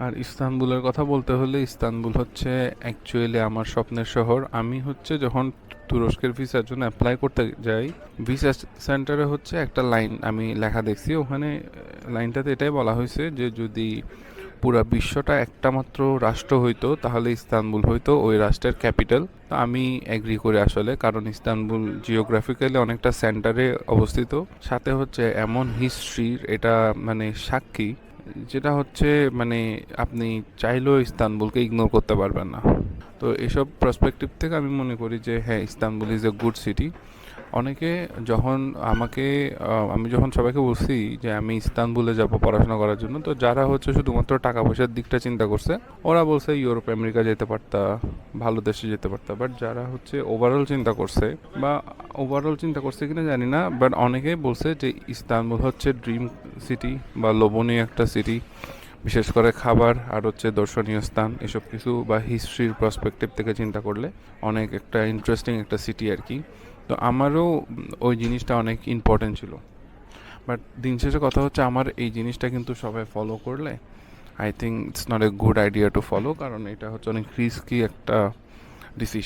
আর ইস্তানবুলের কথা বলতে হলে ইস্তানবুল হচ্ছে অ্যাকচুয়ালি আমার স্বপ্নের শহর। আমি হচ্ছে যখন তুরস্কের ভিসার জন্য অ্যাপ্লাই করতে যাই, ভিসা সেন্টারে হচ্ছে একটা লাইন আমি লেখা দেখছি, ওখানে লাইনটাতে এটাই বলা হয়েছে যে যদি পুরা বিশ্বটা একটা মাত্র রাষ্ট্র হইতো তাহলে ইস্তানবুল হইতো ওই রাষ্ট্রের ক্যাপিটাল। তো আমি এগ্রি করি আসলে, কারণ ইস্তানবুল জিওগ্রাফিক্যালি অনেকটা সেন্টারে অবস্থিত, সাথে হচ্ছে এমন হিস্ট্রির এটা মানে সাক্ষী, যেটা হচ্ছে মানে আপনি চাইলেও ইস্তানবুলকে ইগনোর করতে পারবেন না। তো এসব পার্সপেক্টিভ থেকে আমি মনে করি যে হ্যাঁ, Istanbul is a good city. অনেকে যখন আমাকে আমি যখন সবাইকে বলছি যে আমি ইস্তানবুলে যাব পড়াশোনা করার জন্য, তো যারা হচ্ছে শুধুমাত্র টাকা পয়সার দিকটা চিন্তা করছে ওরা বলছে ইউরোপ আমেরিকা যেতে পারতা, ভালো দেশে যেতে পারতা। বাট যারা হচ্ছে ওভারঅল চিন্তা করছে, বা ওভারঅল চিন্তা করছে কিনা জানি না, বাট অনেকেই বলছে যে ইস্তানবুল হচ্ছে ড্রিম সিটি বা লোভনীয় একটা সিটি, বিশেষ করে খাবার আর হচ্ছে দর্শনীয় স্থান এসব কিছু বা হিস্ট্রির পার্সপেক্টিভ থেকে চিন্তা করলে অনেক একটা ইন্টারেস্টিং একটা সিটি আর কি। তো আমারও ওই জিনিসটা অনেক ইম্পর্টেন্ট ছিল। বাট দিন শেষে কথা হচ্ছে আমার এই জিনিসটা কিন্তু সবাই ফলো করলে I think it's not a good idea to follow, কারণ এটা হচ্ছে অনেক রিস্কি একটা ডিসিশন।